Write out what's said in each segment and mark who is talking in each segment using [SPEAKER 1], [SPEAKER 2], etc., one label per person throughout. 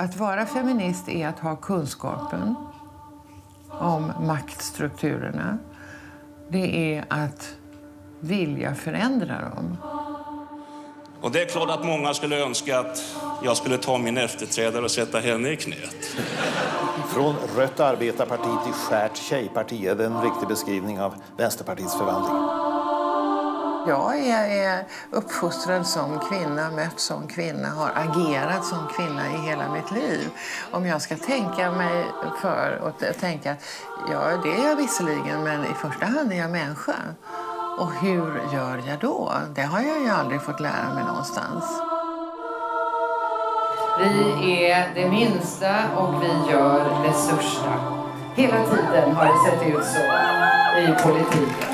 [SPEAKER 1] Att vara feminist är att ha kunskapen om maktstrukturerna. Det är att vilja förändra dem.
[SPEAKER 2] Och det är klart att många skulle önska att jag skulle ta min efterträdare och sätta henne i knät.
[SPEAKER 3] Från rött arbetarparti till 𝘄𝘄𝗄𝗃 är det en riktig beskrivning av Vänsterpartiets förvandling.
[SPEAKER 1] Jag är uppfostrad som kvinna, mött som kvinna, har agerat som kvinna i hela mitt liv. Om jag ska tänka mig för och tänka att ja, det är jag visserligen, men i första hand är jag människa. Och hur gör jag då? Det har jag ju aldrig fått lära mig någonstans.
[SPEAKER 4] Vi är det minsta och vi gör det största. Hela tiden har det sett ut så i politiken.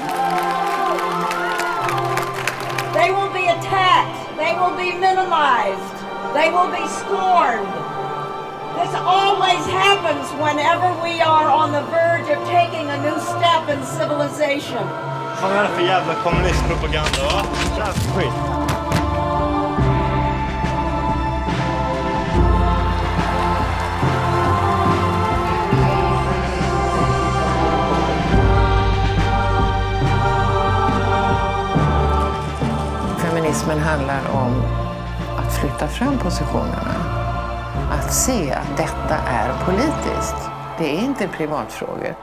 [SPEAKER 5] They will be attacked. They will be minimized. They will be scorned. This always happens whenever we are on the verge of taking a new step in civilization.
[SPEAKER 6] Vad är det för jävla kommunistpropaganda, va? Skit.
[SPEAKER 1] Feminismen handlar om att flytta fram positionerna. Att se att detta är politiskt. Det är inte privatfrågor.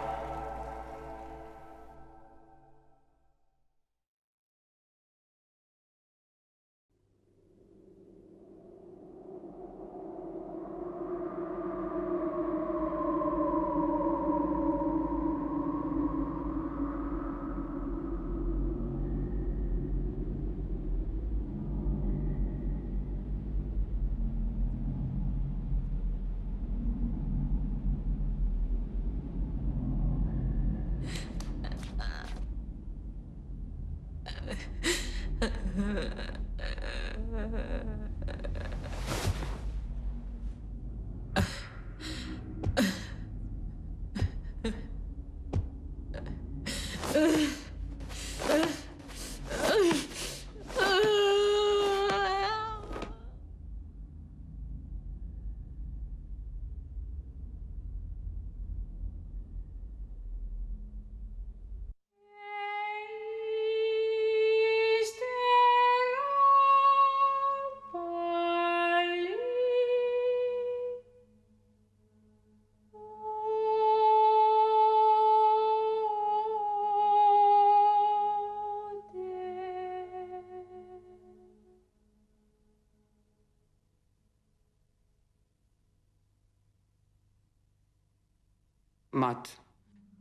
[SPEAKER 4] Ματ.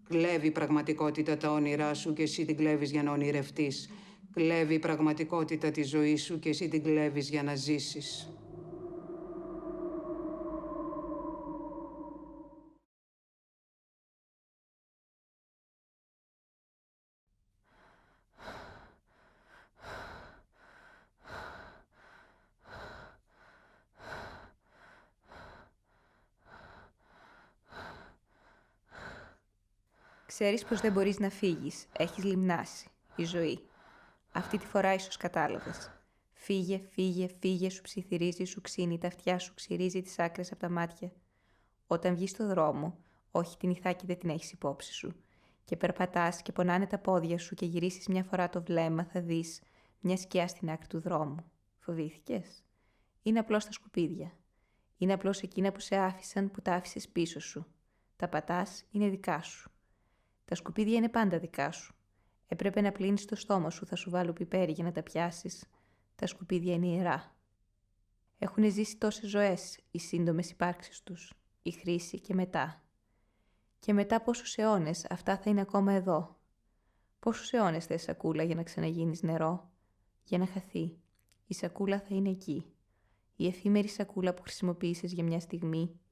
[SPEAKER 4] Κλέβει η πραγματικότητα τα όνειρά σου και εσύ την κλέβεις για να ονειρευτείς. Κλέβει η πραγματικότητα τη ζωή σου και εσύ την κλέβεις για να ζήσεις.
[SPEAKER 7] Ξέρεις πως δεν μπορείς να φύγεις. Έχεις λιμνάσει. Η ζωή. Αυτή τη φορά ίσως κατάλαβες. Φύγε, φύγε, φύγε, σου ψιθυρίζει, σου ξύνει τα αυτιά σου, ξυρίζει τις άκρες από τα μάτια. Όταν βγεις στο δρόμο, όχι την ηθάκη δεν την έχεις υπόψη σου. Και περπατάς και πονάνε τα πόδια σου και γυρίσεις μια φορά το βλέμμα, θα δεις μια σκιά στην άκρη του δρόμου. Φοβήθηκες? Είναι απλώς τα σκουπίδια. Είναι απλώς εκείνα που σε άφησαν, που τα άφησες πίσω σου. Τα πατάς, είναι δικά σου. Τα σκουπίδια είναι πάντα δικά σου. Έπρεπε να πλύνεις το στόμα σου, θα σου βάλω πιπέρι για να τα πιάσεις. Τα σκουπίδια είναι ιερά. Έχουν ζήσει τόσες ζωές, οι σύντομες υπάρξεις τους, η χρήση και μετά. Και μετά πόσους αιώνες αυτά θα είναι ακόμα εδώ. Πόσους αιώνες θες σακούλα για να ξαναγίνεις νερό, για να χαθεί. Η σακούλα θα είναι εκεί. Η εφήμερη σακούλα που χρησιμοποίησες για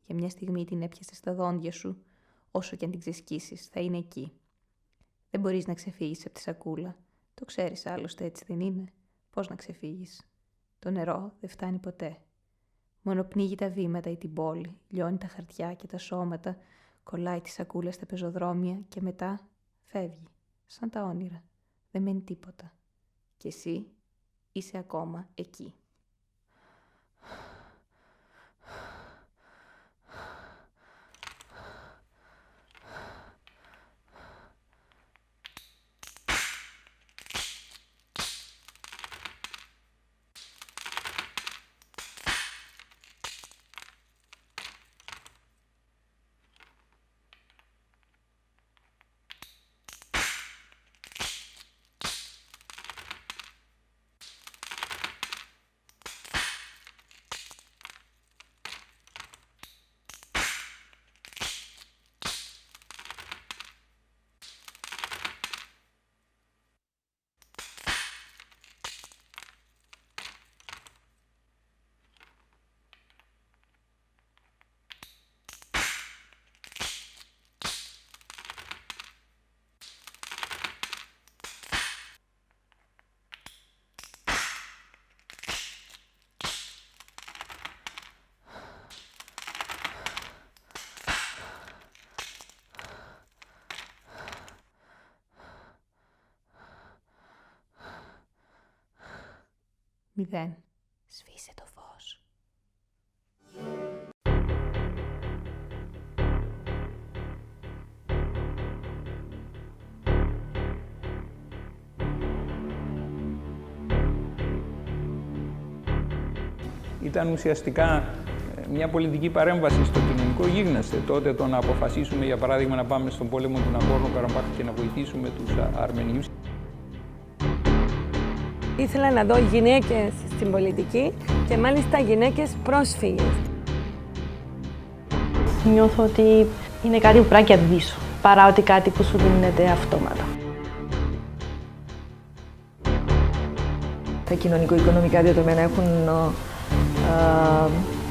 [SPEAKER 7] μια στιγμή την έπιασες στα δόντια σου, όσο και αν την ξεσκίσεις, θα είναι εκεί. Δεν μπορείς να ξεφύγεις από τη σακούλα. Το ξέρεις άλλωστε, έτσι δεν είναι? Πώς να ξεφύγεις? Το νερό δεν φτάνει ποτέ. Μόνο πνίγει τα βήματα ή την πόλη, λιώνει τα χαρτιά και τα σώματα, κολλάει τη σακούλα στα πεζοδρόμια και μετά φεύγει. Σαν τα όνειρα. Δεν μένει τίποτα. Και εσύ είσαι ακόμα εκεί. 0. Σβήσε το φως.
[SPEAKER 8] Ήταν ουσιαστικά μια πολιτική παρέμβαση στο κοινωνικό γίγνεσθε. Τότε το να αποφασίσουμε, για παράδειγμα, να πάμε στον πόλεμο του Ναγκόρνο-Καραμπάχ και να βοηθήσουμε τους Αρμενίους.
[SPEAKER 9] Ήθελα να δω γυναίκες στην πολιτική και μάλιστα γυναίκες πρόσφυγες.
[SPEAKER 10] Νιώθω ότι είναι κάτι που πρέπει να κερδίσω, παρά ότι κάτι που σου δίνεται αυτόματα.
[SPEAKER 11] Τα κοινωνικο-οικονομικά δεδομένα έχουν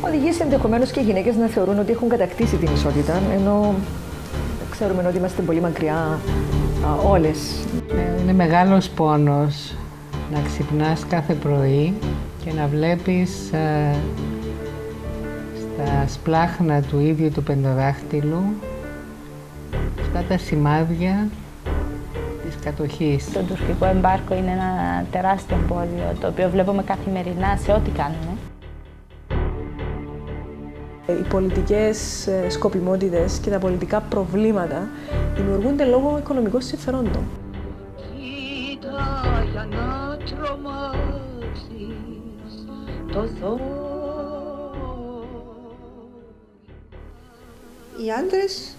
[SPEAKER 11] οδηγήσει ενδεχομένως και οι γυναίκες να θεωρούν ότι έχουν κατακτήσει την ισότητα, ενώ ξέρουμε ότι είμαστε πολύ μακριά όλες.
[SPEAKER 12] Είναι μεγάλος πόνος να ξυπνάς κάθε πρωί και να βλέπεις στα σπλάχνα του ίδιου του πενταδάχτυλου αυτά τα σημάδια της κατοχής.
[SPEAKER 10] Το τουρκικό εμπάρκο είναι ένα τεράστιο εμπόδιο, το οποίο βλέπουμε καθημερινά σε ό,τι κάνουμε.
[SPEAKER 9] Οι πολιτικές σκοπιμότητες και τα πολιτικά προβλήματα δημιουργούνται λόγω οικονομικών συμφερόντων.
[SPEAKER 5] Για να τρομάξεις το
[SPEAKER 13] Οι άντρες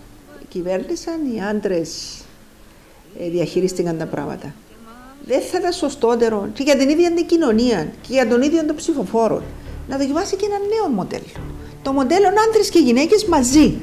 [SPEAKER 13] κυβέρνησαν, οι άντρες διαχειρίστηκαν τα πράγματα. Δεν θα ήταν σωστότερο και για την ίδια την κοινωνία και για τον ίδιο τον ψηφοφόρο να δοκιμάσει και ένα νέο μοντέλο. Το μοντέλο άντρες και γυναίκες μαζί.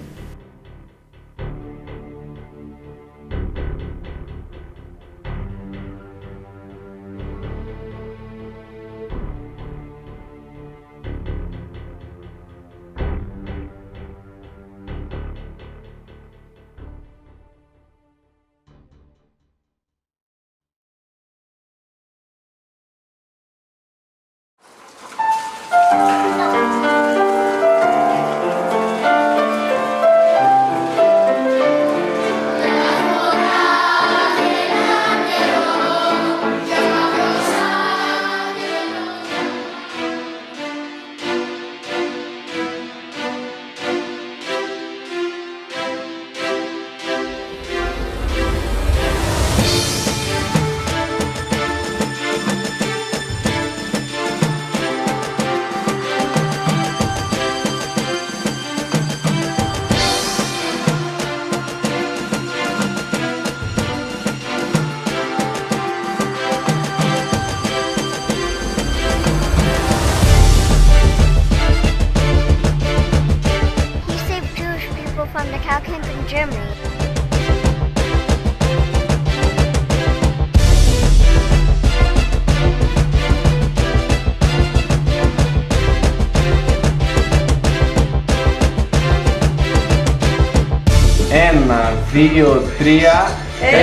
[SPEAKER 14] Ένα, δύο, τρία.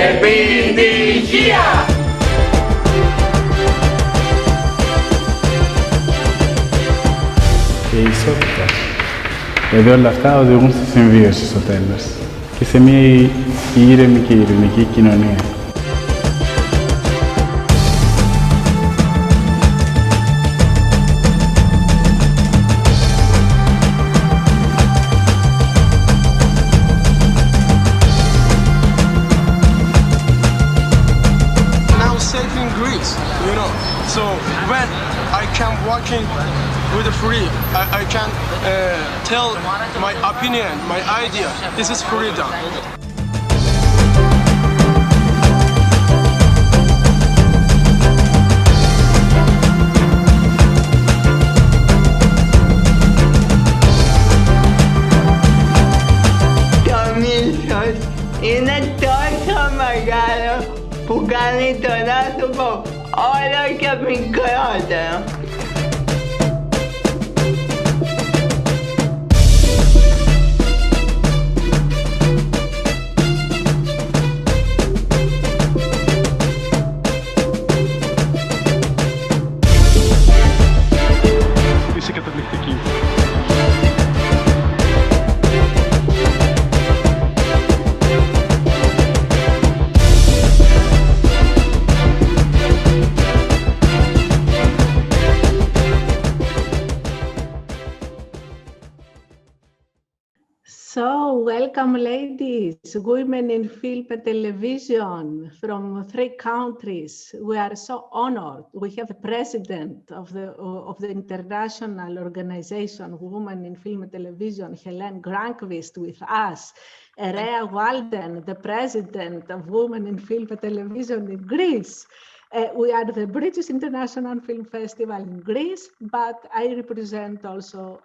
[SPEAKER 14] Επιτυχία!
[SPEAKER 15] Και η ισότητα. Δηλαδή όλα αυτά οδηγούν στη συμβίωση στο τέλος και σε μια ήρεμη και ειρηνική κοινωνία.
[SPEAKER 16] So when I can walking with free, I can tell my opinion, my idea. This is freedom.
[SPEAKER 17] Το μίσος είναι τόσο μεγάλο που κάνει τον άνθρωπο όλο και μικρότερο.
[SPEAKER 16] Είσαι καταπληκτική.
[SPEAKER 12] So, welcome ladies, women in film and television from 3 countries. We are so honored. We have the president of the international organization Women in Film and Television, Helene Granqvist, with us. Rea Wallden, the president of Women in Film and Television in Greece. We are the British International Film Festival in Greece, but I represent also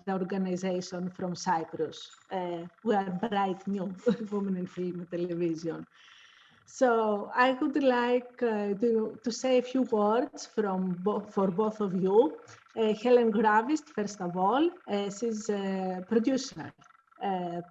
[SPEAKER 12] the organization from Cyprus. We are bright new, Women in Film and Television. So I would like to say a few words for both of you. Helene Granqvist, first of all, she's a producer.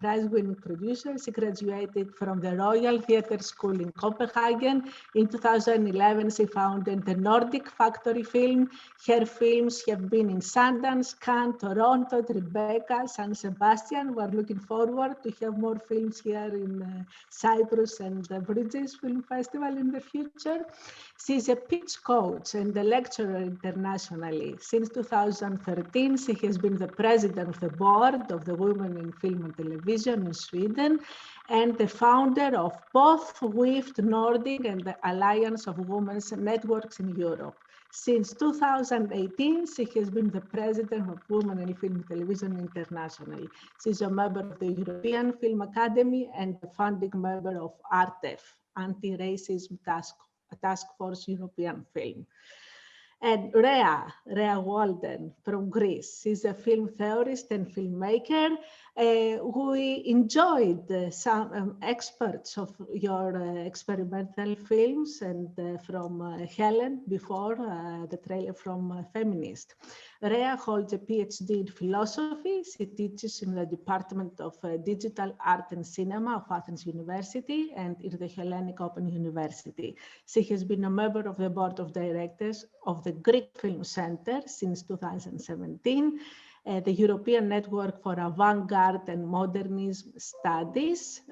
[SPEAKER 12] Prize-winning producer. She graduated from the Royal Theatre School in Copenhagen. In 2011, she founded the Nordic Factory Film. Her films have been in Sundance, Cannes, Toronto, Tribeca, San Sebastian. We're looking forward to have more films here in Cyprus and the British Film Festival in the future. She's a pitch coach and a lecturer internationally. Since 2013, she has been the president of the board of the Women in Film and Television in Sweden and the founder of both WIFT Nordic and the Alliance of Women's Networks in Europe. Since 2018, she has been the president of Women in Film and Television internationally. She's a member of the European Film Academy and a founding member of ARTEF, Racism Taskforce European Film. And Rea Wallden from Greece. She's a film theorist and filmmaker. We enjoyed some experts of your experimental films and from Helen before the trailer from Feminist. Rea holds a PhD in philosophy. She teaches in the Department of Digital Art and Cinema of Athens University and in the Hellenic Open University. She has been a member of the board of directors of the Greek Film Center since 2017, the European Network for Avant-Garde and Modernism Studies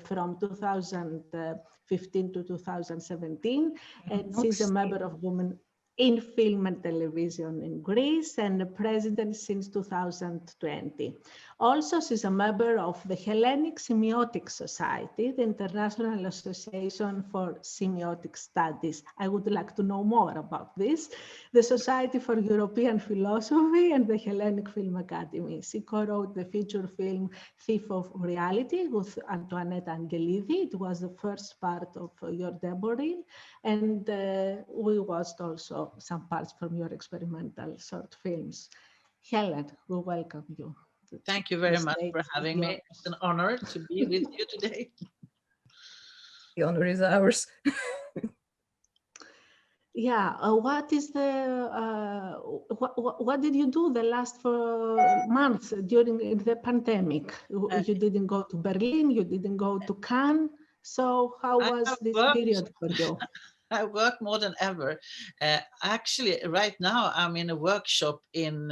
[SPEAKER 12] from 2015 to 2017, and she's a member of Women in Film and Television in Greece and the president since 2020. Also, she's a member of the Hellenic Semiotic Society, the International Association for Semiotic Studies. I would like to know more about this. The Society for European Philosophy and the Hellenic Film Academy. She co-wrote the feature film Thief of Reality with Antoinette Angelidi. It was the first part of your debut, and we watched also some parts from your experimental short films. Helen, we welcome you.
[SPEAKER 18] Thank you very much for having me. It's an honor to be with you today.
[SPEAKER 11] The honor is ours.
[SPEAKER 12] Yeah, what is the what did you do the last 4 months during the pandemic? You didn't go to Berlin, you didn't go to Cannes. So how was this period for you?
[SPEAKER 18] I work more than ever. Actually, right now I'm in a workshop in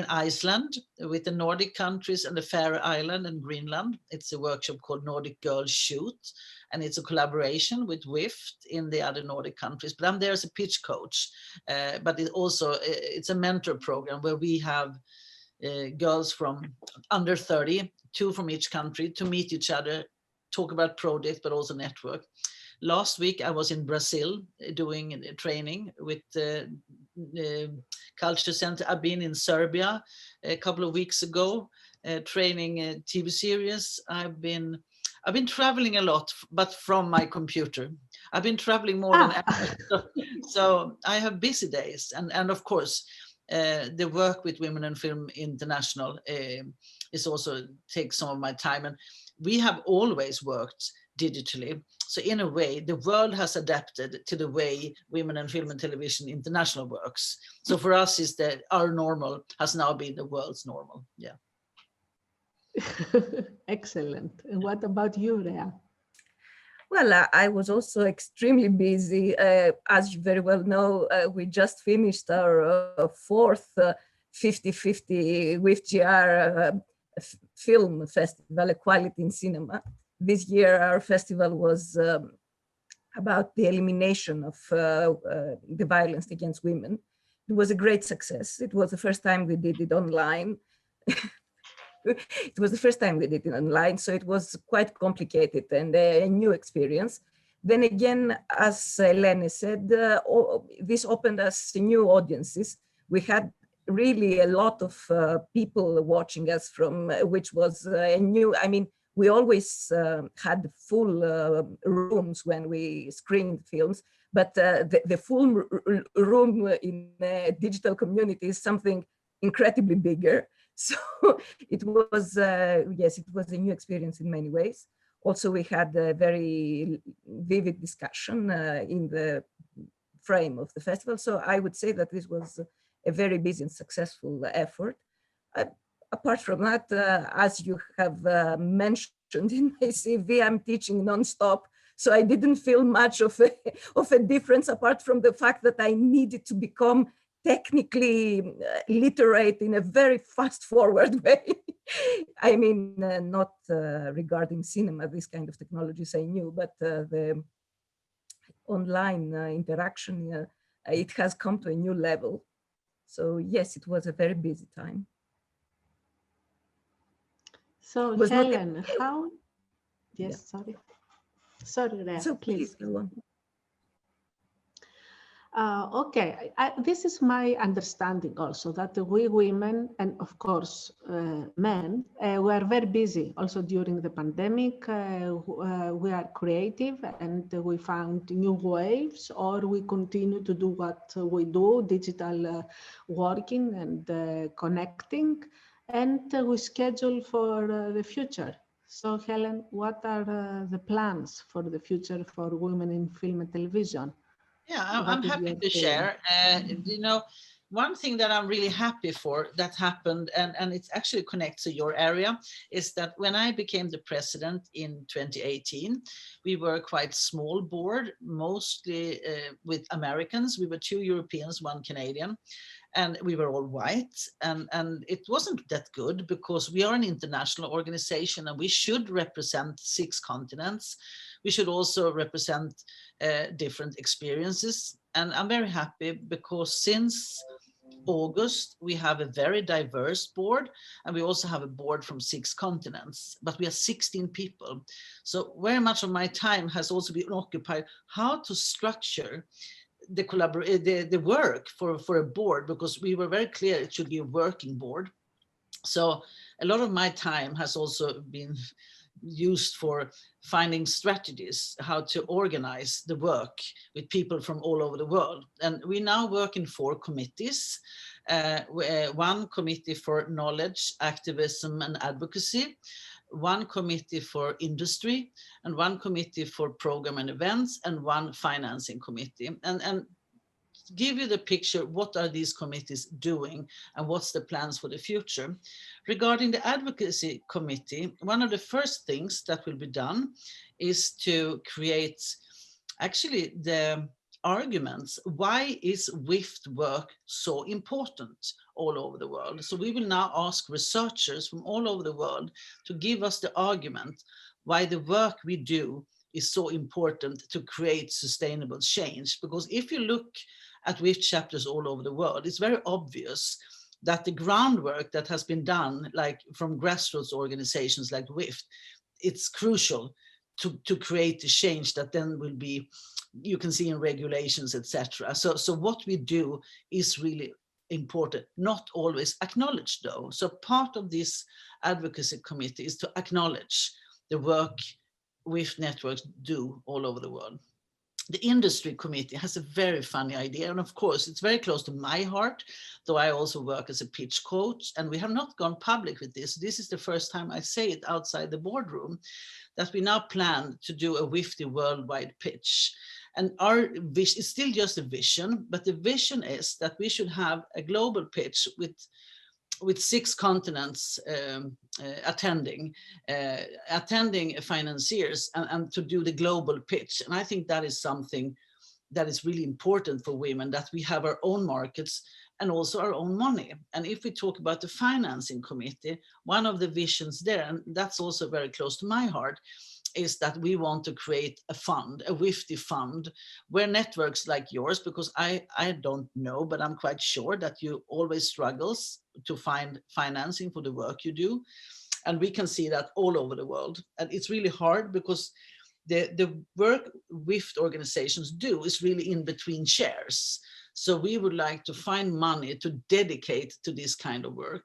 [SPEAKER 18] Iceland with the Nordic countries and the Faroe Island and Greenland. It's a workshop called Nordic Girls Shoot, and it's a collaboration with WIFT in the other Nordic countries. But I'm there as a pitch coach, but it's a mentor program where we have girls from under 30, 2 from each country, to meet each other, talk about projects, but also network. Last week, I was in Brazil doing training with the Culture Center. I've been in Serbia a couple of weeks ago, training a TV series. I've been traveling a lot, but from my computer. I've been traveling more than ever. So I have busy days. And of course, the work with Women in Film International is also takes some of my time. And we have always worked digitally. So in a way, the world has adapted to the way Women in Film and Television International works. So for us, is that our normal has now been the world's normal. Yeah.
[SPEAKER 12] Excellent. And what about you, Rea?
[SPEAKER 11] Well, I was also extremely busy. As you very well know, we just finished our fourth 50/50 WIFT Film Festival, Equality in Cinema. This year, our festival was about the elimination of the violence against women. It was a great success. It was the first time we did it online. it was the first time we did it online, so it was quite complicated and a new experience. Then again, as Helene said, this opened us new audiences. We had really a lot of people watching us from, which was a new, I mean, we always had full rooms when we screened films, but the full room in a digital community is something incredibly bigger. So it was, yes, it was a new experience in many ways. Also, we had a very vivid discussion in the frame of the festival. So I would say that this was a very busy and successful effort. Apart from that, as you have mentioned in my CV, I'm teaching nonstop. So I didn't feel much of a difference apart from the fact that I needed to become technically literate in a very fast forward way. I mean, not regarding cinema, this kind of technologies I knew, but the online interaction, it has come to a new level. So yes, it was a very busy time.
[SPEAKER 12] So Helen, how? Yes, yeah. Sorry, Rea,
[SPEAKER 11] so
[SPEAKER 12] please
[SPEAKER 11] go on.
[SPEAKER 12] Okay, this is my understanding also, that we women and of course men were very busy also during the pandemic. We are creative and we found new waves, or we continue to do what we do, digital working and connecting, and we schedule for the future. So Helen, what are the plans for the future for women in film and television?
[SPEAKER 18] Yeah, I'm happy to share. You know, one thing that I'm really happy for that happened, and it actually connects to your area, is that when I became the president in 2018, we were a quite small board, mostly with Americans. We were 2 Europeans, 1 Canadian, and we were all white. And it wasn't that good because we are an international organization and we should represent 6 continents. We should also represent different experiences. And I'm very happy because since August, we have a very diverse board, and we also have a board from 6 continents, but we are 16 people. So very much of my time has also been occupied how to structure the work for a board, because we were very clear it should be a working board. So a lot of my time has also been used for finding strategies, how to organize the work with people from all over the world. And we now work in 4 committees, 1 committee for knowledge, activism and advocacy, 1 committee for industry, and 1 committee for program and events, and 1 financing committee. And give you the picture, what are these committees doing and what's the plans for the future. Regarding the advocacy committee, one of the first things that will be done is to create actually the arguments. Why is WIFT work so important all over the world? So we will now ask researchers from all over the world to give us the argument why the work we do is so important to create sustainable change. Because if you look at WIFT chapters all over the world, it's very obvious that the groundwork that has been done, like from grassroots organizations like WIFT, it's crucial to create the change that then will be, you can see in regulations, etc. So what we do is really important, not always acknowledged though. So part of this advocacy committee is to acknowledge the work WIFT networks do all over the world. The industry committee has a very funny idea, and of course it's very close to my heart, though I also work as a pitch coach, and we have not gone public with this. This is the first time I say it outside the boardroom, that we now plan to do a WIFTI worldwide pitch. And our vision is still just a vision, but the vision is that we should have a global pitch with 6 continents attending financiers and to do the global pitch. And I think that is something that is really important for women, that we have our own markets and also our own money. And if we talk about the financing committee, one of the visions there, and that's also very close to my heart, is that we want to create a fund, a WIFTI fund, where networks like yours, because I don't know, but I'm quite sure that you always struggles to find financing for the work you do. And we can see that all over the world. And it's really hard because the work WIFT organizations do is really in between chairs. So we would like to find money to dedicate to this kind of work.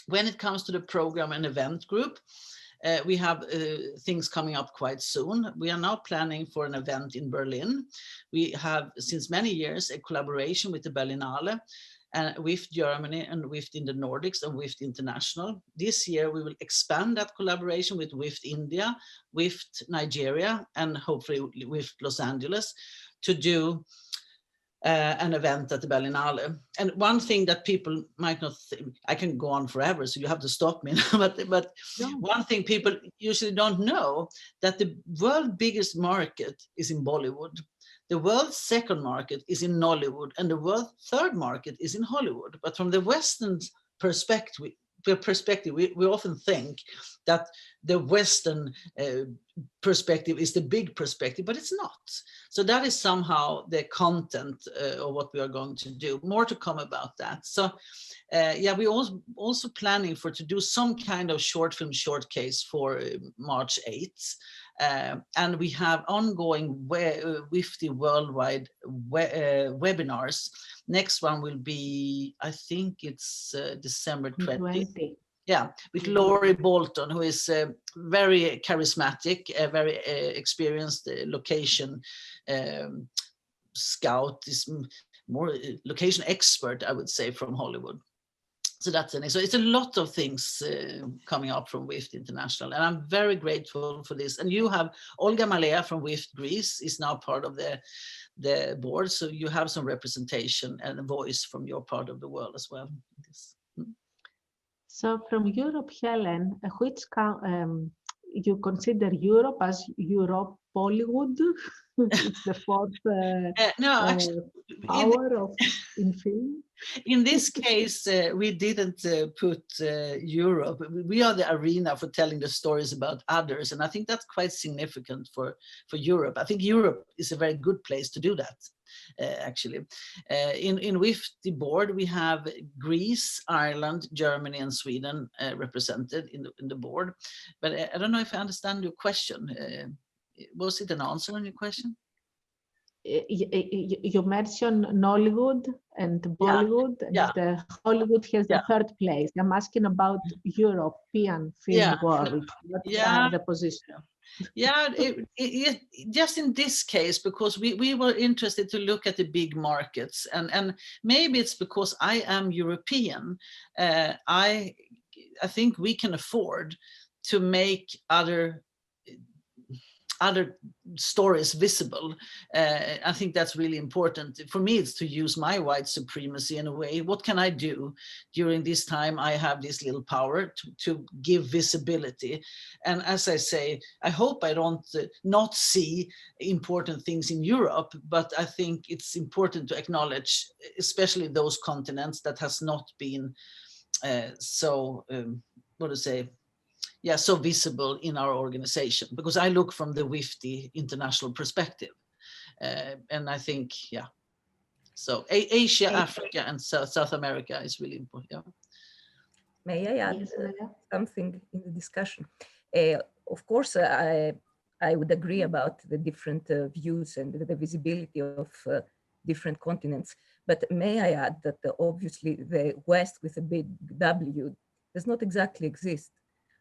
[SPEAKER 18] When it comes to the program and event group, we have things coming up quite soon. We are now planning for an event in Berlin. We have, since many years, a collaboration with the Berlinale, WIFT Germany and WIFT in the Nordics and WIFT International. This year, we will expand that collaboration with WIFT India, WIFT Nigeria, and hopefully WIFT Los Angeles to do an event at the Berlinale. And one thing that people might not think, I can go on forever, so you have to stop me, but one thing people usually don't know, that the world's biggest market is in Bollywood. The world's second market is in Nollywood, and the world's third market is in Hollywood. But from the Western perspective, we often think that the Western perspective is the big perspective, but it's not. So that is somehow the content of what we are going to do. More to come about that. So yeah, we also planning to do some kind of short film showcase for March 8th. And we have ongoing WIFTI worldwide webinars. Next one will be, I think it's December 20. Yeah, with Laurie Bolton, who is very charismatic, very experienced location scout, is more location expert, I would say, from Hollywood. So that's it. So it's a lot of things coming up from WIFT International, and I'm very grateful for this. And you have Olga Malea from WIFT Greece is now part of the board, so you have some representation and a voice from your part of the world as well.
[SPEAKER 12] So from Europe, Helen, which you consider Europe as Europe Bollywood? It's the fourth power in film.
[SPEAKER 18] In this case, we didn't put Europe. We are the arena for telling the stories about others, and I think that's quite significant for Europe. I think Europe is a very good place to do that, actually. In WIFT board, we have Greece, Ireland, Germany, and Sweden represented in the board. But I don't know if I understand your question. Was it an answer on your question?
[SPEAKER 12] You mentioned Nollywood and Bollywood, and Hollywood has the third place. I'm asking about European film world. What's the position?
[SPEAKER 18] Yeah, just in this case, because we were interested to look at the big markets, and maybe it's because I am European. I think we can afford to make other stories visible. I think that's really important. For me, it's to use my white supremacy in a way. What can I do during this time? I have this little power to give visibility. And as I say, I hope I don't not see important things in Europe, but I think it's important to acknowledge, especially those continents that has not been so visible in our organization, because I look from the WIFTI international perspective. And I think, so Asia, Africa, and South America is really important. Yeah.
[SPEAKER 11] May I add something in the discussion? Of course, I would agree about the different views and the visibility of different continents. But may I add that obviously the West with a big W does not exactly exist.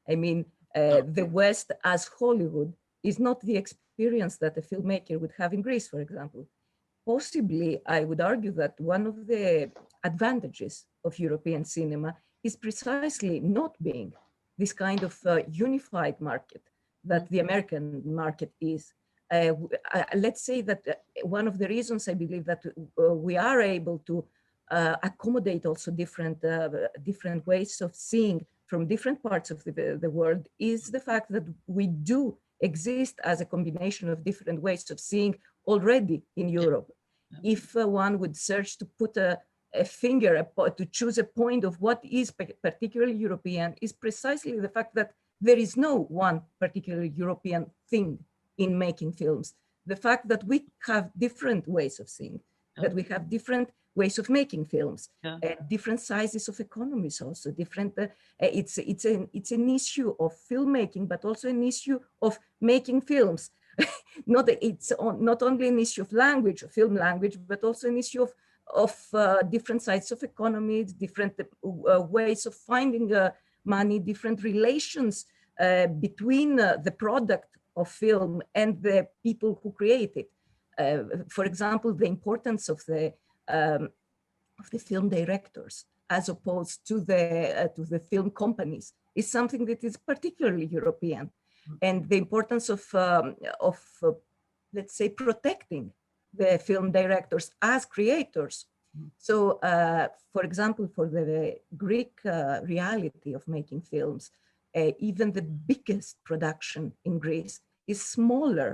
[SPEAKER 11] I mean, the West as Hollywood is not the experience that a filmmaker would have in Greece, for example. Possibly, I would argue that one of the advantages of European cinema is precisely not being this kind of unified market that the American market is. Let's say that one of the reasons I believe that we are able to accommodate also different ways of seeing from different parts of the world is the fact that we do exist as a combination of different ways of seeing already in Europe. If one would search to put a finger, to choose a point of what is particularly European, is precisely the fact that there is no one particularly European thing in making films. The fact that we have different ways of seeing, that we have different ways of making films,
[SPEAKER 18] Yeah.
[SPEAKER 11] different sizes of economies also, different, it's an issue of filmmaking, but also an issue of making films. It's not only an issue of language, film language, but also an issue of different sides of economies, different ways of finding money, different relations between the product of film and the people who create it. For example, the importance of the film directors as opposed to the film companies is something that is particularly European. And the importance of let's say, protecting the film directors as creators. So, for example, for the Greek reality of making films, even the biggest production in Greece is smaller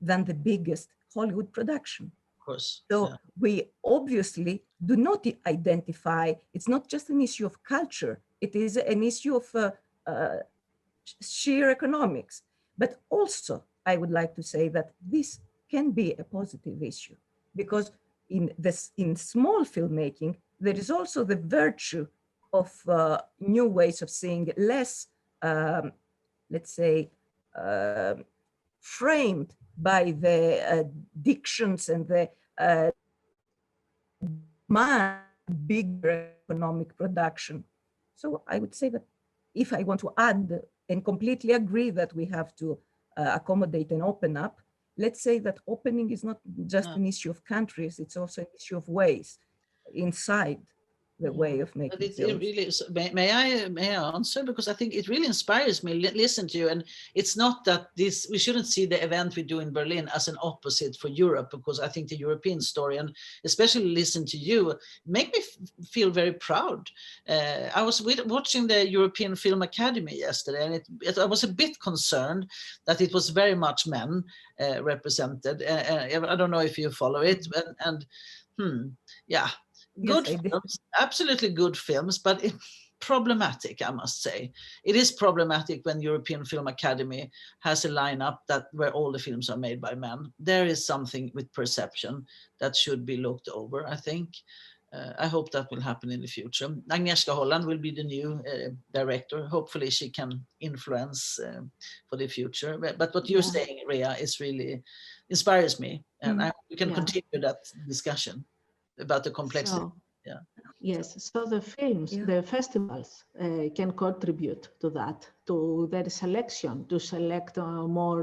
[SPEAKER 11] than the biggest Hollywood production.
[SPEAKER 18] Of course.
[SPEAKER 11] So we obviously do not identify, it's not just an issue of culture, it is an issue of sheer economics. But also, I would like to say that this can be a positive issue, because in small filmmaking, there is also the virtue of new ways of seeing, less, let's say, framed by the dictions and the bigger economic production. So I would say that if I want to add and completely agree that we have to accommodate and open up, let's say that opening is not just an issue of countries, it's also an issue of ways inside the way of making
[SPEAKER 18] But it
[SPEAKER 11] films.
[SPEAKER 18] really, may I answer? Because I think it really inspires me, listen to you. And it's not that we shouldn't see the event we do in Berlin as an opposite for Europe, because I think the European story, and especially listen to you, make me feel very proud. I was watching the European Film Academy yesterday, and I was a bit concerned that it was very much men represented. I don't know if you follow it, yeah. Good films, absolutely good films, but problematic, I must say. It is problematic when European Film Academy has a lineup where all the films are made by men. There is something with perception that should be looked over, I think. I hope that will happen in the future. Agnieszka Holland will be the new director. Hopefully she can influence for the future. But what you're saying, Rea, is really inspires me. And we can continue that discussion about the complexity.
[SPEAKER 12] Yes, so the films, the festivals can contribute to that, to their selection, to select more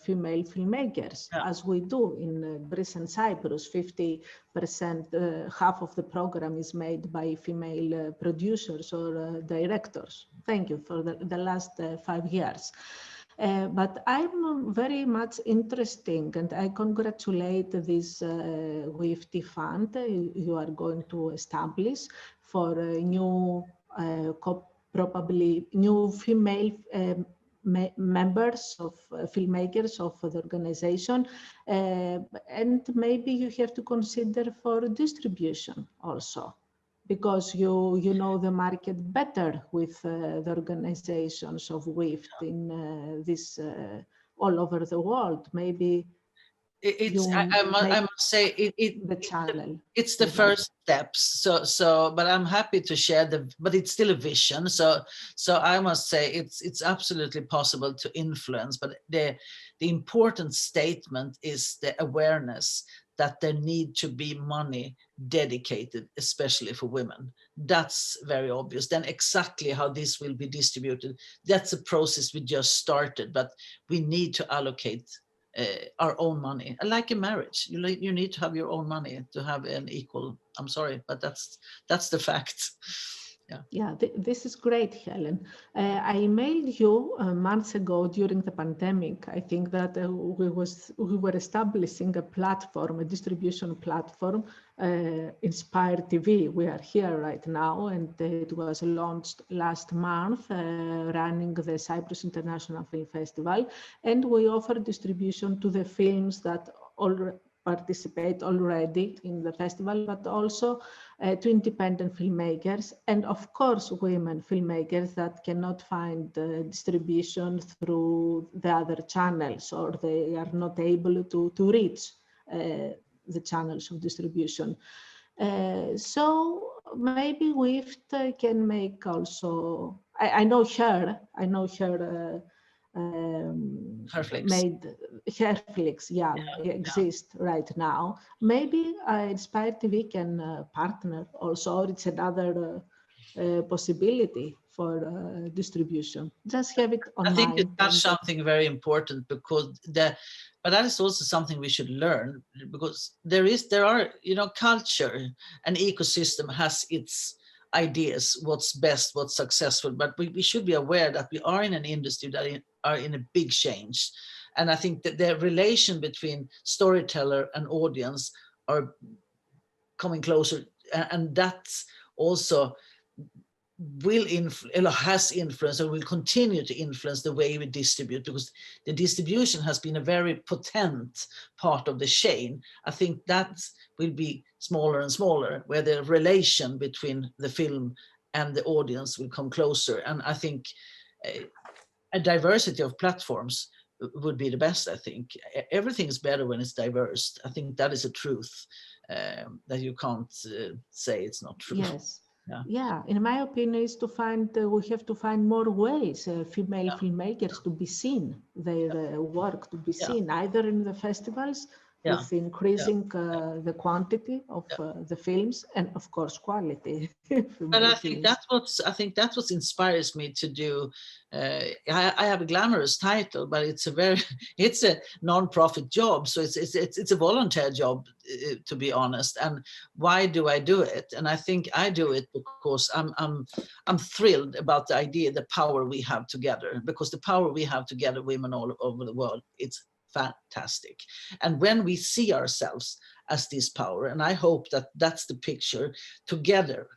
[SPEAKER 12] female filmmakers, as we do in Greece and Cyprus. 50%, half of the program is made by female producers or directors. Thank you for the last 5 years. But I'm very much interested, and I congratulate this WIFTI fund you are going to establish for new, probably new female members of filmmakers of the organization, and maybe you have to consider for distribution also, because you know the market better with the organizations of WIFT in this all over the world. Maybe
[SPEAKER 18] I must say
[SPEAKER 12] the channel.
[SPEAKER 18] It's the first steps. But I'm happy to share but it's still a vision. So I must say it's absolutely possible to influence. But the important statement is the awareness that there need to be money dedicated, especially for women. That's very obvious. Then exactly how this will be distributed, that's a process we just started, but we need to allocate our own money. Like a marriage, you need to have your own money to have an equal, I'm sorry, but that's the fact.
[SPEAKER 12] Yeah, this is great, Helen. I emailed you months ago during the pandemic. I think that we were establishing a platform, a distribution platform, Inspire TV. We are here right now, and it was launched last month, running the Cyprus International Film Festival, and we offer distribution to the films that participate already in the festival, but also to independent filmmakers, and of course women filmmakers that cannot find distribution through the other channels, or they are not able to reach the channels of distribution. So maybe WIFT can make also, I know her made Herflix, yeah, exist right now. Maybe Inspire TV can partner also, or it's another possibility for distribution. Just have it on
[SPEAKER 18] I think
[SPEAKER 12] mind.
[SPEAKER 18] that's something very important, because but that is also something we should learn, because there are, you know, culture and ecosystem has its ideas, what's best, what's successful, but we should be aware that we are in an industry that are in a big change. And I think that the relation between storyteller and audience are coming closer, and that's also has influenced or will continue to influence the way we distribute, because the distribution has been a very potent part of the chain. I think that will be smaller and smaller, where the relation between the film and the audience will come closer. And I think a diversity of platforms would be the best. I think everything is better when it's diverse. I think that is a truth that you can't say it's not true.
[SPEAKER 12] Yes. Yeah, in my opinion, is to find we have to find more ways female filmmakers to be seen, their work to be seen, either in the festivals with increasing the quantity of the films, and of course quality.
[SPEAKER 18] But I think that's what inspires me to do. I have a glamorous title, but it's a non-profit job, so it's a volunteer job, to be honest. And why do I do it? And I think I do it because I'm thrilled about the idea, the power we have together. Because the power we have together, women all over the world, it's fantastic. And when we see ourselves as this power, and I hope that that's the picture, together,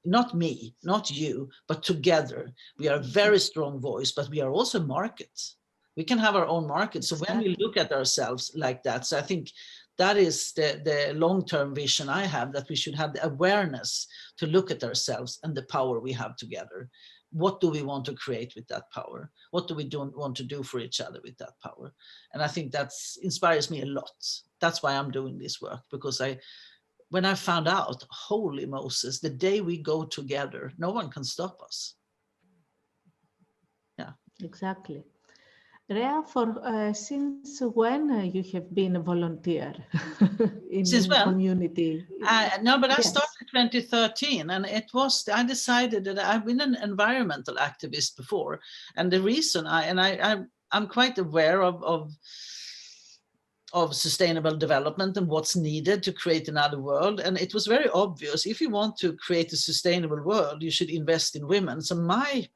[SPEAKER 18] not me, not you, but together, we are a very strong voice, but we are also markets. We can have our own market. So when we look at ourselves like that, so I think that is the long-term vision I have, that we should have the awareness to look at ourselves and the power we have together. What do we want to create with that power? What do we want to do for each other with that power? And I think that inspires me a lot. That's why I'm doing this work, because when I found out, holy Moses, the day we go together, no one can stop us. Yeah,
[SPEAKER 12] exactly. Rea, since when you have been a volunteer in community?
[SPEAKER 18] No, but I started 2013, and I decided that I've been an environmental activist before, and the reason I'm quite aware of sustainable development and what's needed to create another world. And it was very obvious, if you want to create a sustainable world, you should invest in women. So my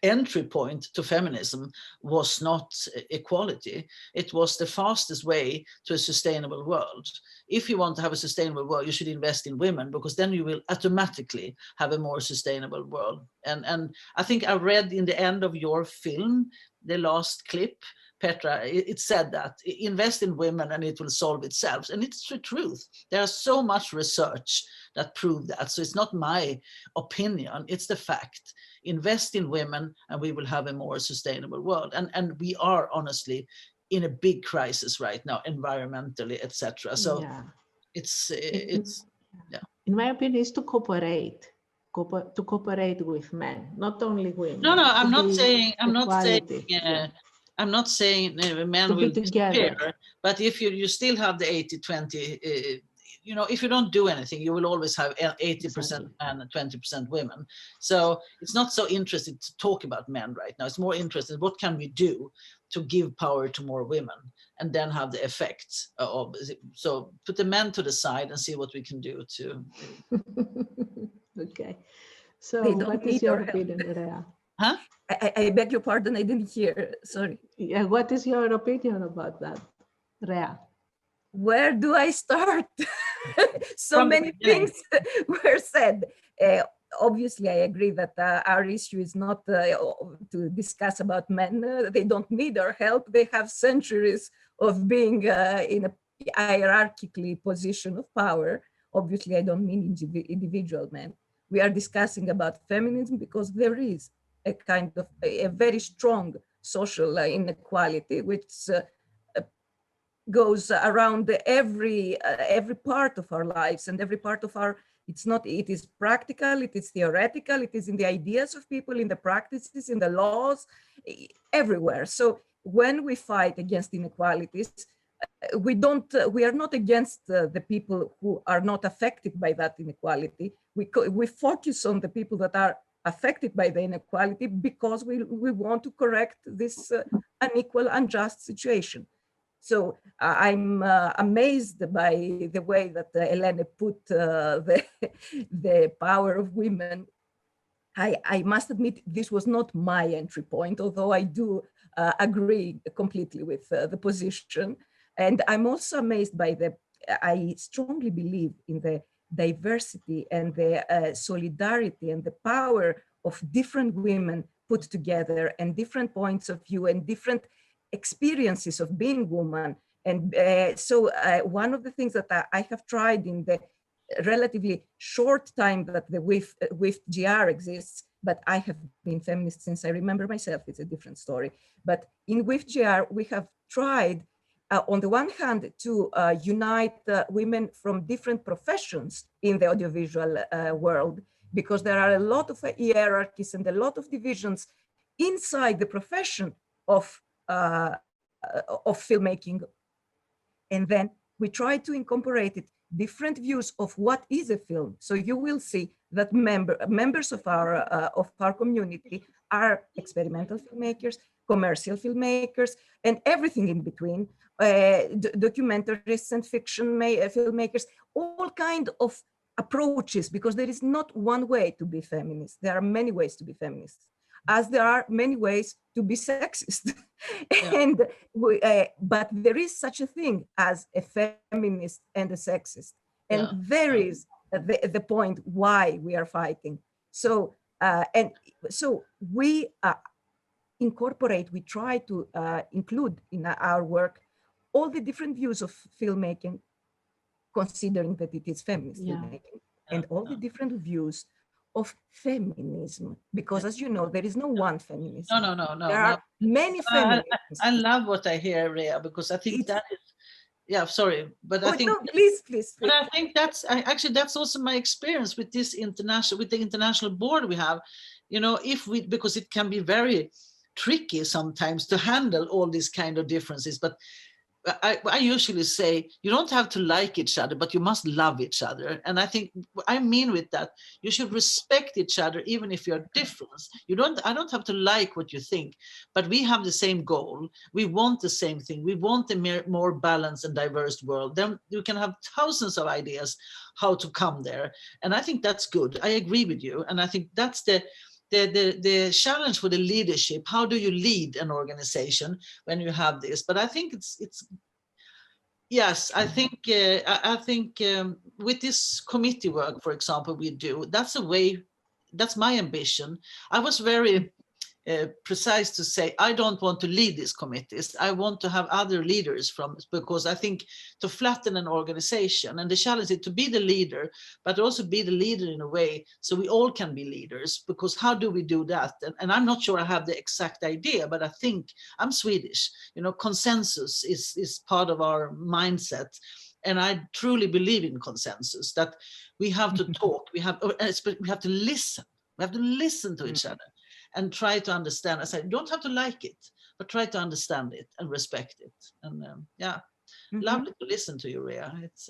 [SPEAKER 18] entry point to feminism was not equality. It was the fastest way to a sustainable world. If you want to have a sustainable world, you should invest in women, because then you will automatically have a more sustainable world. And I think I read in the end of your film, the last clip, Petra, it said that invest in women and it will solve itself. And it's the truth. There's so much research that prove that. So it's not my opinion, it's the fact. Invest in women and we will have a more sustainable world. And we are honestly in a big crisis right now, environmentally, etc. So it's
[SPEAKER 12] in my opinion, is to cooperate with men, not only women.
[SPEAKER 18] No, I'm not saying men will disappear, but if you still have the 80-20, if you don't do anything, you will always have 80% men and 20% women. So it's not so interesting to talk about men right now. It's more interesting, what can we do to give power to more women, and then have the effects of. So put the men to the side and see what we can do to.
[SPEAKER 12] Okay. So what is your opinion, Rea?
[SPEAKER 11] Huh? I beg your pardon, I didn't hear. Sorry.
[SPEAKER 12] Yeah, what is your opinion about that, Rea?
[SPEAKER 11] Where do I start? So many things were said. Obviously, I agree that our issue is not to discuss about men. They don't need our help. They have centuries of being in a hierarchically position of power. Obviously, I don't mean individual men. We are discussing about feminism because there is a kind of a very strong social inequality, which goes around every part of our lives and every part of our, it is practical, it is theoretical, it is in the ideas of people, in the practices, in the laws, everywhere. So when we fight against inequalities, we are not against the people who are not affected by that inequality. We focus on the people that are affected by the inequality because we want to correct this unequal, unjust situation. So I'm amazed by the way that Helene put the power of women. I must admit, this was not my entry point, although I do agree completely with the position. And I'm also amazed by I strongly believe in the diversity and the solidarity and the power of different women put together and different points of view and different experiences of being woman. And so one of the things that I have tried in the relatively short time that the WIFT GR exists, but I have been feminist since I remember myself, it's a different story. But in WIFT GR, we have tried on the one hand to unite women from different professions in the audiovisual world, because there are a lot of hierarchies and a lot of divisions inside the profession of filmmaking. And then we try to incorporate it, different views of what is a film. So you will see that members of our community are experimental filmmakers, commercial filmmakers, and everything in between, documentaries and fiction filmmakers, all kind of approaches, because there is not one way to be feminist. There are many ways to be feminist, as there are many ways to be sexist. And but there is such a thing as a feminist and a sexist. And there is the point why we are fighting. So, and so we we try to include in our work all the different views of filmmaking, considering that it is feminist filmmaking, and all the different views of feminism, because as you know, there is no one feminism.
[SPEAKER 18] No.
[SPEAKER 11] There are many feminisms.
[SPEAKER 18] I love what I hear, Rea, because I think that is, sorry, but I think,
[SPEAKER 11] no, please.
[SPEAKER 18] But I think that's also my experience with this with the international board we have, because it can be very tricky sometimes to handle all these kind of differences. But I usually say you don't have to like each other, but you must love each other. And I think I mean with that, you should respect each other even if you're different. I don't have to like what you think, but we have the same goal. We want the same thing. We want a more balanced and diverse world. Then you can have thousands of ideas how to come there. And I think that's good. I agree with you. And I think that's the challenge for the leadership. How do you lead an organization when you have this? But I think yes, I think with this committee work, for example, we do, that's my ambition. I was very precise to say, I don't want to lead these committees. I want to have other leaders because I think to flatten an organization, and the challenge is to be the leader, but also be the leader in a way so we all can be leaders, because how do we do that? And I'm not sure I have the exact idea, but I think I'm Swedish, consensus is part of our mindset. And I truly believe in consensus, that we have to talk, we have to listen. We have to listen to each other and try to understand. I said, you don't have to like it, but try to understand it and respect it. And lovely to listen to you, Rea. It's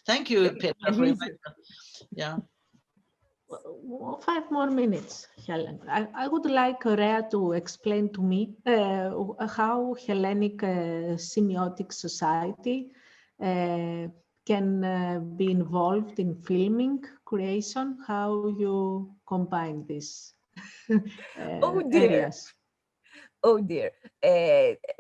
[SPEAKER 18] thank you, Petra, for inviting. Yeah.
[SPEAKER 12] 5 more minutes, Helen. I would like Rea to explain to me how Hellenic semiotic society can be involved in filming creation, how you combine this.
[SPEAKER 11] Oh dear. Oh dear.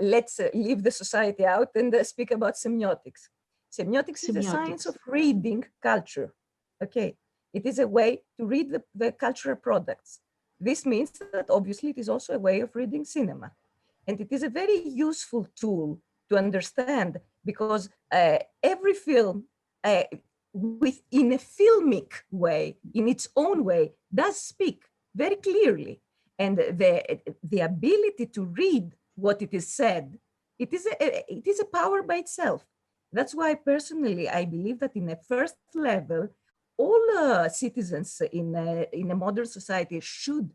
[SPEAKER 11] Let's leave the society out and speak about semiotics. Semiotics is the science of reading culture. Okay. It is a way to read the cultural products. This means that obviously it is also a way of reading cinema. And it is a very useful tool to understand, because every film in a filmic way, in its own way, does speak very clearly. And the ability to read what it is said It is a power by itself. That's why personally, I believe that in a first level, all citizens in a modern society should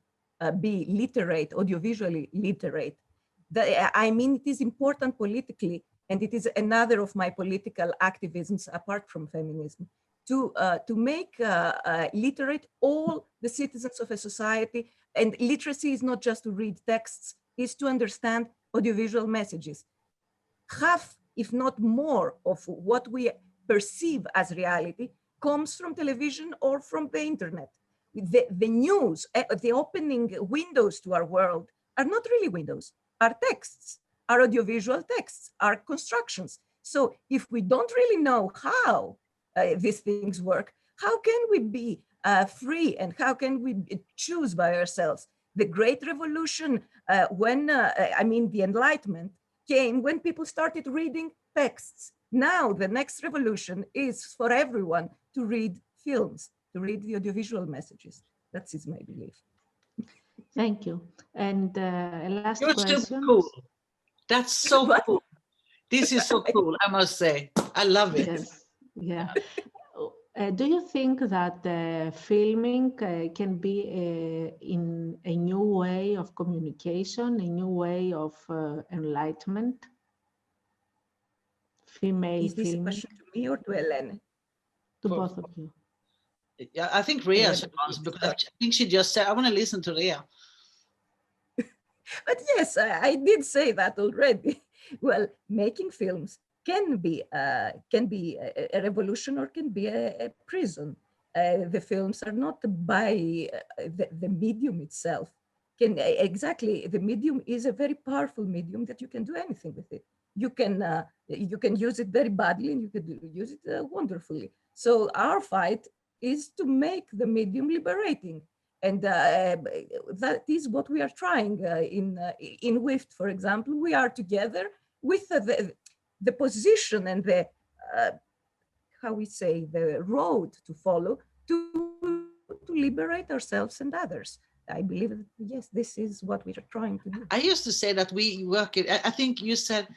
[SPEAKER 11] be literate, audiovisually literate. I mean, it is important politically, and it is another of my political activisms apart from feminism, to make literate all the citizens of a society. And literacy is not just to read texts, is to understand audiovisual messages. Half, if not more, of what we perceive as reality comes from television or from the internet. The news, the opening windows to our world are not really windows, are texts, are audiovisual texts, are constructions. So if we don't really know how these things work, how can we be free, and how can we choose by ourselves? The Great Revolution, the Enlightenment came when people started reading texts. Now the next revolution is for everyone to read films, to read the audiovisual messages. That is my belief.
[SPEAKER 12] Thank you. And last
[SPEAKER 18] You're
[SPEAKER 12] question.
[SPEAKER 18] so cool. That's so cool. This is so cool, I must say. I love it.
[SPEAKER 12] Yes. Yeah. Do you think that filming can be in a new way of communication, a new way of enlightenment? Female
[SPEAKER 11] Is this
[SPEAKER 12] filming?
[SPEAKER 11] a question to me or to Helene?
[SPEAKER 12] To both of you.
[SPEAKER 18] Yeah, I think Rea should answer, because I think she just said, I want to listen to Rea.
[SPEAKER 11] But yes, I did say that already. Well, making films can be a revolution or can be a prison. The films are not by the medium itself. Exactly, the medium is a very powerful medium that you can do anything with it. You can use it very badly, and you can use it wonderfully. So our fight is to make the medium liberating. And that is what we are trying in WIFT, for example. We are together with the position and the, the road to follow to liberate ourselves and others. I believe that, yes, this is what we are trying to do.
[SPEAKER 18] I used to say that we work it. I think you said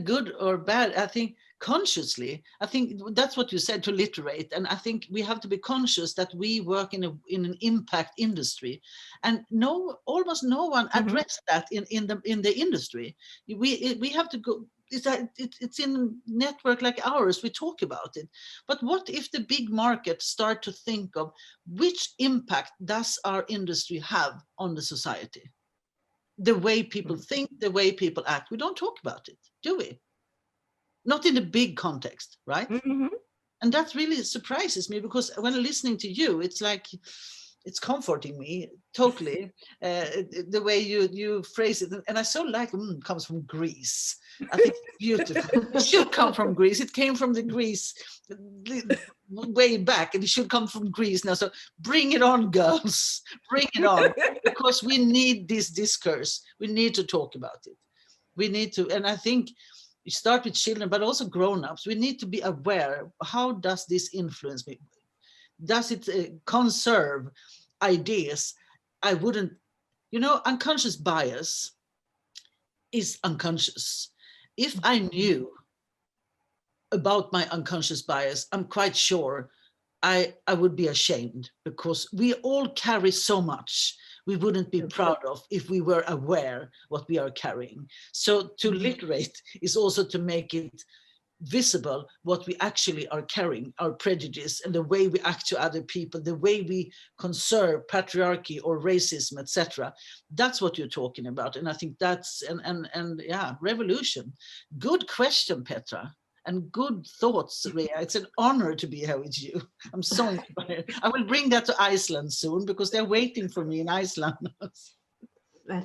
[SPEAKER 18] good or bad. I think consciously. I think that's what you said, to literate. And I think we have to be conscious that we work in an impact industry, and almost no one addressed that in the industry. We have to go. It's in network like ours, we talk about it. But what if the big markets start to think of which impact does our industry have on the society? The way people think, the way people act. We don't talk about it, do we? Not in the big context, right?
[SPEAKER 11] Mm-hmm.
[SPEAKER 18] And that really surprises me, because when I'm listening to you, it's like, it's comforting me totally, the way you phrase it. And I so like, comes from Greece. I think it's beautiful. It should come from Greece. It came from the Greece way back, and it should come from Greece now. So bring it on, girls. Bring it on, because we need this discourse. We need to talk about it. We need to, and I think you start with children, but also grown-ups. We need to be aware, how does this influence me? Does it conserve ideas? I wouldn't, unconscious bias is unconscious. If I knew about my unconscious bias, I'm quite sure I would be ashamed, because we all carry so much we wouldn't be proud of if we were aware what we are carrying. So to literate is also to make it visible what we actually are carrying, our prejudice and the way we act to other people, the way we conserve patriarchy or racism, etc. That's what you're talking about. And I think that's, and yeah, revolution. Good question, Petra. And good thoughts, Rea. It's an honor to be here with you. I'm so inspired. I will bring that to Iceland soon, because they're waiting for me in Iceland.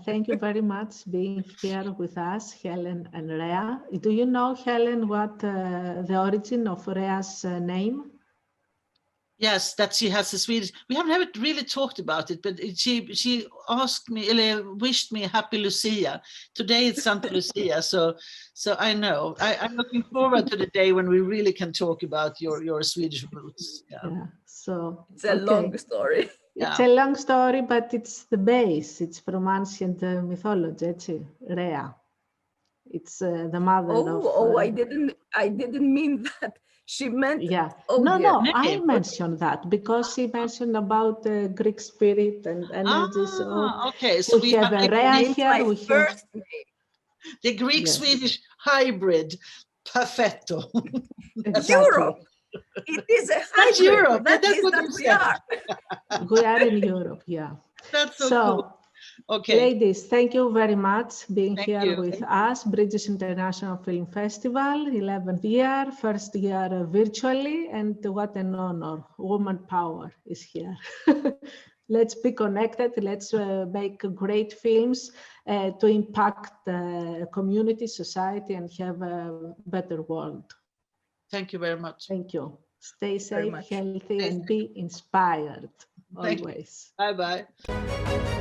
[SPEAKER 12] Thank you very much being here with us, Helen and Rea. Do you know, Helen, what the origin of Rea's name?
[SPEAKER 18] Yes, that she has a Swedish. We have never really talked about it, but she asked me, wished me happy Lucia. Today it's Santa Lucia, so I know. I'm looking forward to the day when we really can talk about your Swedish roots.
[SPEAKER 12] Yeah, so
[SPEAKER 11] it's a long story.
[SPEAKER 12] It's a long story, but it's the base. It's from ancient mythology, Rea. It's the mother of...
[SPEAKER 11] I didn't mean that. She meant...
[SPEAKER 12] Yeah.
[SPEAKER 11] Oh,
[SPEAKER 12] no,
[SPEAKER 11] dear.
[SPEAKER 12] no, I mentioned that because she mentioned about the Greek spirit and energies.
[SPEAKER 18] Okay, so
[SPEAKER 12] we have a Rea here. We have
[SPEAKER 18] the Greek-Swedish hybrid. Perfetto.
[SPEAKER 12] Exactly.
[SPEAKER 11] Europe. It is a hybrid.
[SPEAKER 18] Europe.
[SPEAKER 11] That's what we are.
[SPEAKER 12] We are in Europe, yeah.
[SPEAKER 18] That's so cool. Okay.
[SPEAKER 12] Ladies, thank you very much being here with us. Bridges International Film Festival, 11th year, first year virtually, and what an honor. Woman power is here. Let's be connected. Let's make great films to impact the community, society, and have a better world.
[SPEAKER 18] Thank you very much.
[SPEAKER 12] Thank you. Stay safe, healthy, and be inspired always.
[SPEAKER 18] Bye-bye.